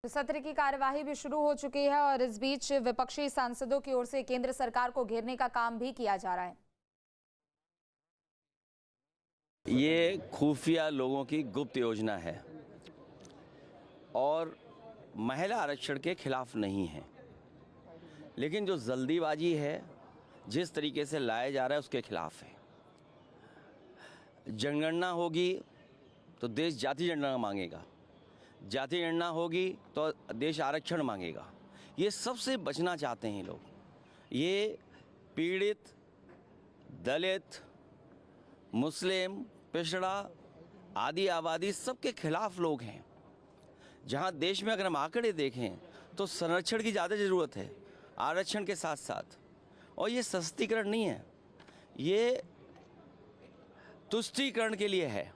तो सत्र की कार्यवाही भी शुरू हो चुकी है और इस बीच विपक्षी सांसदों की ओर से केंद्र सरकार को घेरने का काम भी किया जा रहा है। ये खुफिया लोगों की गुप्त योजना है और महिला आरक्षण के खिलाफ नहीं है, लेकिन जो जल्दीबाजी है, जिस तरीके से लाया जा रहा है, उसके खिलाफ है। जनगणना होगी तो देश जाति जनगणना मांगेगा, जाति जनगणना होगी तो देश आरक्षण मांगेगा। ये सबसे बचना चाहते हैं लोग। ये पीड़ित, दलित, मुस्लिम, पिछड़ा, आदि आबादी सबके खिलाफ लोग हैं। जहां देश में अगर हम आंकड़े देखें तो संरक्षण की ज़्यादा ज़रूरत है आरक्षण के साथ साथ। और ये सशक्तिकरण नहीं है, ये तुष्टीकरण के लिए है।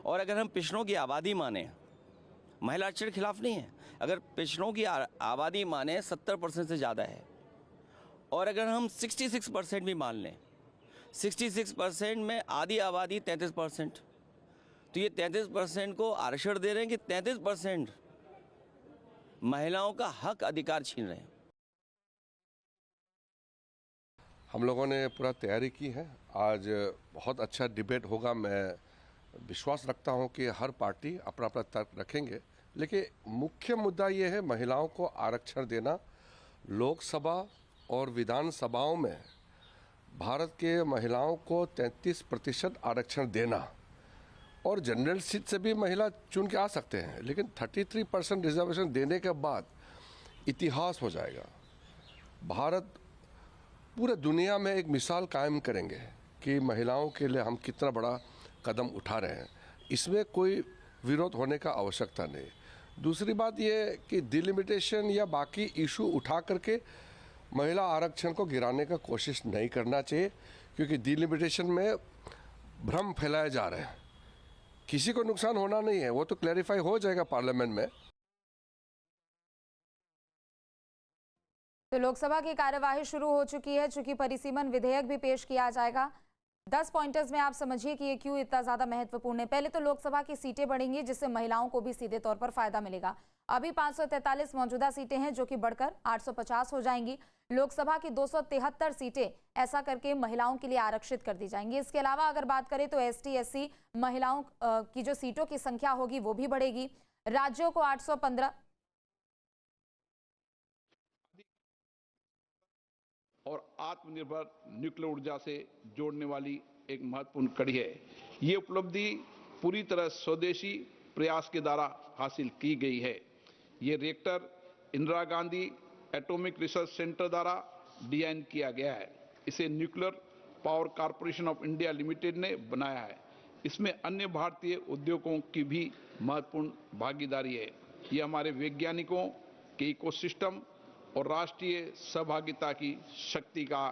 और अगर हम पिछड़ों की आबादी माने, महिला आरक्षण के खिलाफ नहीं है, अगर पिछड़ों की आबादी माने 70% से ज़्यादा है, और अगर हम 66% भी मान लें, 66% में आधी आबादी 33%, तो ये 33% को आरक्षण दे रहे हैं कि 33% महिलाओं का हक अधिकार छीन रहे हैं। हम लोगों ने पूरा तैयारी की है। आज बहुत अच्छा डिबेट होगा। मैं विश्वास रखता हूं कि हर पार्टी अपना अपना तर्क रखेंगे, लेकिन मुख्य मुद्दा ये है महिलाओं को आरक्षण देना। लोकसभा और विधानसभाओं में भारत के महिलाओं को 33% आरक्षण देना, और जनरल सीट से भी महिला चुन के आ सकते हैं, लेकिन 33% रिजर्वेशन देने के बाद इतिहास हो जाएगा। भारत पूरे दुनिया में एक मिसाल कायम करेंगे कि महिलाओं के लिए हम कितना बड़ा कदम उठा रहे हैं। इसमें कोई विरोध होने का आवश्यकता नहीं। दूसरी बात ये कि डिलिमिटेशन या बाकी इशू उठा करके महिला आरक्षण को गिराने का कोशिश नहीं करना चाहिए, क्योंकि डिलिमिटेशन में भ्रम फैलाए जा रहे हैं। किसी को नुकसान होना नहीं है, वो तो क्लैरिफाई हो जाएगा पार्लियामेंट में। तो लोकसभा की कार्यवाही शुरू हो चुकी है। चूंकि परिसीमन विधेयक भी पेश किया जाएगा, 10 पॉइंटर्स में आप समझिए कि ये क्यों इतना ज्यादा महत्वपूर्ण है। पहले तो लोकसभा की सीटें बढ़ेंगी, जिससे महिलाओं को भी सीधे तौर पर फायदा मिलेगा। अभी 543 मौजूदा सीटें हैं, जो कि बढ़कर 850 हो जाएंगी। लोकसभा की 273 सीटें ऐसा करके महिलाओं के लिए आरक्षित कर दी जाएंगी। इसके अलावा अगर बात करें तो ST SC महिलाओं की जो सीटों की संख्या होगी वो भी बढ़ेगी। राज्यों को 815 और आत्मनिर्भर न्यूक्लियर ऊर्जा से जोड़ने वाली एक महत्वपूर्ण कड़ी है। ये उपलब्धि पूरी तरह स्वदेशी प्रयास के द्वारा हासिल की गई है। ये reactor Indira Gandhi atomic research centre द्वारा डिजाइन किया गया है। इसे nuclear power corporation of India limited ने बनाया है। इसमें अन्य भारतीय उद्योगों की भी महत्वपूर्ण भागीदारी है। ये हमारे वैज्ञानिकों के इकोसिस्टम और राष्ट्रीय सहभागिता की शक्ति का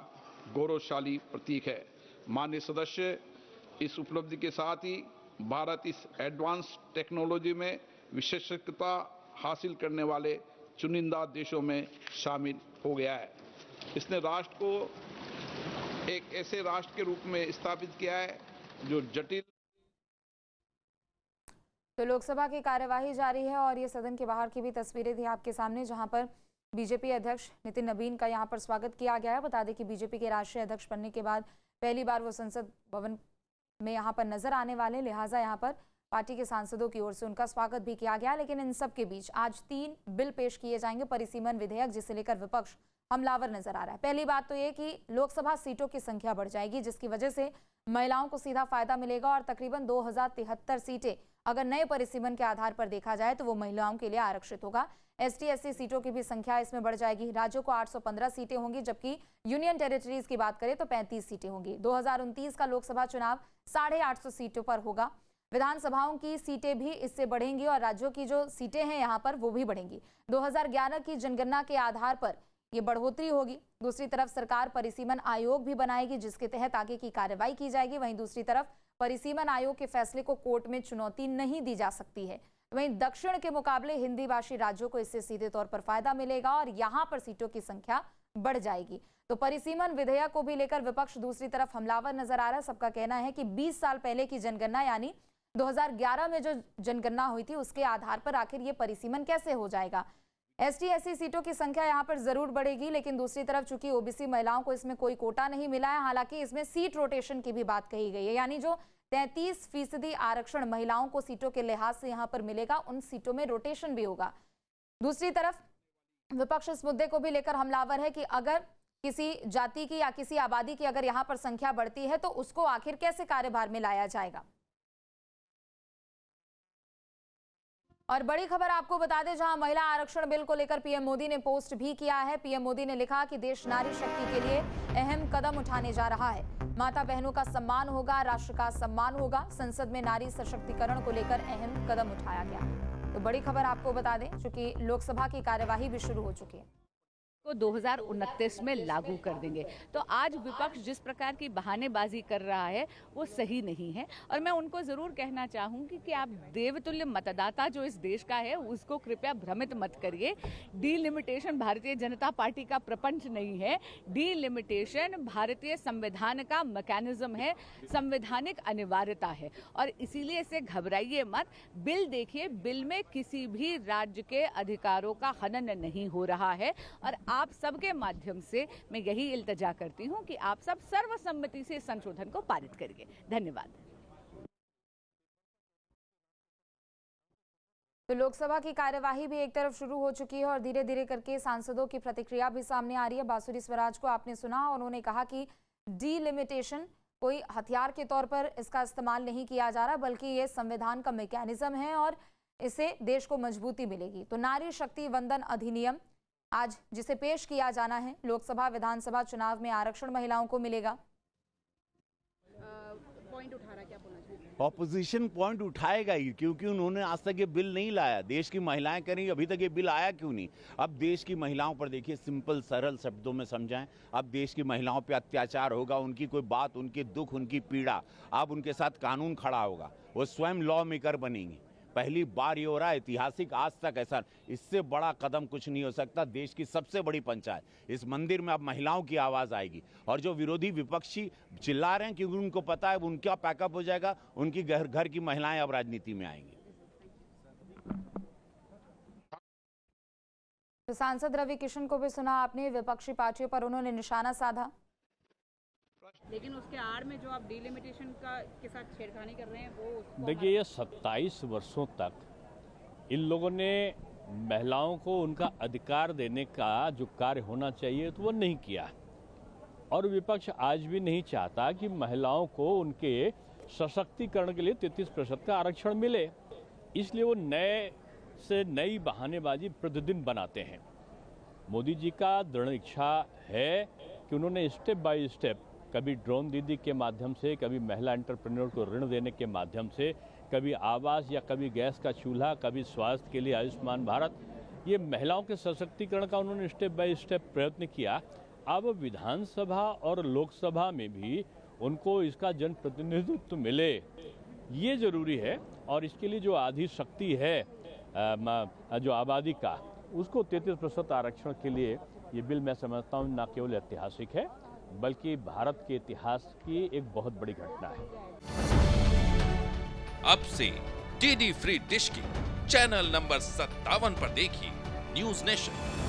गौरवशाली प्रतीक है। माननीय सदस्य, इस उपलब्धि के साथ ही भारत इस एडवांस टेक्नोलॉजी में विशेषज्ञता हासिल करने वाले चुनिंदा देशों में शामिल हो गया है। इसने राष्ट्र को एक ऐसे राष्ट्र के रूप में स्थापित किया है जो जटिल। तो लोकसभा की कार्यवाही जारी है और ये सदन के बाहर की भी तस्वीरें थी आपके सामने, जहां पर बीजेपी अध्यक्ष नितिन नवीन का यहां पर स्वागत किया गया है। बता दें कि बीजेपी के राष्ट्रीय अध्यक्ष बनने के बाद पहली बार वो संसद भवन में यहां पर नजर आने वाले, लिहाजा यहां पर पार्टी के सांसदों की ओर से उनका स्वागत भी किया गया। लेकिन इन सब के बीच आज 3 बिल पेश किए जाएंगे परिसीमन विधेयक, जिसे लेकर विपक्ष हमलावर नजर आ रहा है। पहली बात तो ये कि लोकसभा सीटों की संख्या बढ़ जाएगी, जिसकी वजह से महिलाओं को सीधा फायदा मिलेगा और तकरीबन 2073 सीटें अगर नए परिसीमन के आधार पर देखा जाए तो वो महिलाओं के लिए आरक्षित होगा। ST SC सीटों की भी संख्या इसमें बढ़ जाएगी। राज्यों को 815 सीटें होंगी, जबकि यूनियन टेरिटरीज की बात करें तो 35 सीटें होंगी। 2029 का लोकसभा चुनाव 850 सीटों पर होगा। विधानसभाओं की सीटें भी इससे बढ़ेंगी और राज्यों की जो सीटें हैं यहाँ पर वो भी बढ़ेंगी। 2011 की जनगणना के आधार पर ये बढ़ोतरी होगी। दूसरी तरफ सरकार परिसीमन आयोग भी बनाएगी, जिसके तहत आगे की कार्रवाई की जाएगी। वहीं दूसरी तरफ परिसीमन आयोग के फैसले को कोर्ट में चुनौती नहीं दी जा सकती है। वहीं दक्षिण के मुकाबले हिंदी भाषी राज्यों को इससे सीधे तौर पर फायदा मिलेगा और यहां पर सीटों की संख्या बढ़ जाएगी। तो परिसीमन विधेयक को भी लेकर विपक्ष दूसरी तरफ हमलावर नजर आ रहा है। सबका कहना है कि 20 साल पहले की जनगणना यानी 2011 में जो जनगणना हुई थी उसके आधार पर आखिर ये परिसीमन कैसे हो जाएगा? एसटी एससी सीटों की संख्या यहाँ पर जरूर बढ़ेगी, लेकिन दूसरी तरफ चूंकि ओबीसी महिलाओं को इसमें कोई कोटा नहीं मिला है, हालांकि इसमें सीट रोटेशन की भी बात कही गई है, यानी जो 33% आरक्षण महिलाओं को सीटों के लिहाज से यहाँ पर मिलेगा, उन सीटों में रोटेशन भी होगा। दूसरी तरफ विपक्ष इस मुद्दे को भी लेकर हमलावर है कि अगर किसी जाति की या किसी आबादी की अगर यहाँ पर संख्या बढ़ती है तो उसको आखिर कैसे कार्यभार में लाया जाएगा। और बड़ी खबर आपको बता दें, जहां महिला आरक्षण बिल को लेकर पीएम मोदी ने पोस्ट भी किया है। पीएम मोदी ने लिखा कि देश नारी शक्ति के लिए अहम कदम उठाने जा रहा है। माता बहनों का सम्मान होगा, राष्ट्र का सम्मान होगा। संसद में नारी सशक्तिकरण को लेकर अहम कदम उठाया गया। तो बड़ी खबर आपको बता दें, चूंकि लोकसभा की कार्यवाही भी शुरू हो चुकी है, को 2029 में लागू कर देंगे। तो आज विपक्ष जिस प्रकार की बहानेबाजी कर रहा है वो सही नहीं है, और मैं उनको ज़रूर कहना चाहूँगी कि आप देवतुल्य मतदाता जो इस देश का है उसको कृपया भ्रमित मत करिए। डीलिमिटेशन भारतीय जनता पार्टी का प्रपंच नहीं है। डीलिमिटेशन भारतीय संविधान का मैकेनिज्म है, संवैधानिक अनिवार्यता है, और इसीलिए इसे घबराइए मत। बिल देखिए, बिल में किसी भी राज्य के अधिकारों का हनन नहीं हो रहा है, और आप सबके माध्यम से मैं यही इल्तजा करती हूं कि आप सब सर्वसम्मति से संशोधन को पारित करिए। धन्यवाद। तो लोकसभा की कार्यवाही भी एक तरफ शुरू हो चुकी है और धीरे धीरे करके सांसदों की प्रतिक्रिया भी सामने आ रही है। बांसुरी स्वराज को आपने सुना, उन्होंने कहा कि डीलिमिटेशन कोई हथियार के तौर पर इसका इस्तेमाल नहीं किया जा रहा, बल्कि ये संविधान का मैकेनिज्म है और इससे देश को मजबूती मिलेगी। तो नारी शक्ति वंदन अधिनियम आज जिसे पेश किया जाना है, लोकसभा विधानसभा चुनाव में आरक्षण महिलाओं को मिलेगा। पॉइंट उठा रहा, क्या बोलना चाहिए? ऑपोजिशन पॉइंट उठाएगा ही, क्योंकि उन्होंने आज तक ये बिल नहीं लाया। देश की महिलाएं करेंगी, अभी तक ये बिल आया क्यों नहीं? अब देश की महिलाओं पर देखिए, सिंपल सरल शब्दों में समझाएं। अब देश की महिलाओं पे अत्याचार होगा, उनकी कोई बात, उनके दुख, उनकी पीड़ा, अब उनके साथ कानून खड़ा होगा, वो स्वयं लॉ मेकर बनेंगी। पहली बार ये हो रहा है, ऐतिहासिक, आज तक ऐसा, इससे बड़ा कदम कुछ नहीं हो सकता। देश की सबसे बड़ी पंचायत, इस मंदिर में अब महिलाओं की आवाज आएगी। और जो विरोधी विपक्षी चिल्ला रहे हैं, क्योंकि उनको पता है उनका पैकअप हो जाएगा, उनकी घर की महिलाएं अब राजनीति में आएंगी। तो सांसद रवि किशन को भी सुना आपने, विपक्षी पार्टियों पर उन्होंने निशाना साधा। लेकिन उसके आड़ में जो आप डिलिमिटेशन के साथ छेड़खानी कर रहे हैं वो देखिए, ये 27 वर्षों तक इन लोगों ने महिलाओं को उनका अधिकार देने का जो कार्य होना चाहिए तो वो नहीं किया, और विपक्ष आज भी नहीं चाहता कि महिलाओं को उनके सशक्तिकरण के लिए 33% का आरक्षण मिले। इसलिए वो नए से नई बहानेबाजी प्रतिदिन बनाते हैं। मोदी जी का दृढ़ इच्छा है कि उन्होंने स्टेप बाय स्टेप, कभी ड्रोन दीदी के माध्यम से, कभी महिला एंटरप्रेन्योर को ऋण देने के माध्यम से, कभी आवास या कभी गैस का चूल्हा, कभी स्वास्थ्य के लिए आयुष्मान भारत, ये महिलाओं के सशक्तिकरण का उन्होंने स्टेप बाय स्टेप प्रयत्न किया। अब विधानसभा और लोकसभा में भी उनको इसका जनप्रतिनिधित्व मिले, ये जरूरी है। और इसके लिए जो आधी शक्ति है जो आबादी का, उसको 33% आरक्षण के लिए ये बिल, मैं समझता हूँ, न केवल ऐतिहासिक है बल्कि भारत के इतिहास की एक बहुत बड़ी घटना है। अब से डीडी फ्री डिश की चैनल नंबर 57 पर देखिए न्यूज नेशन।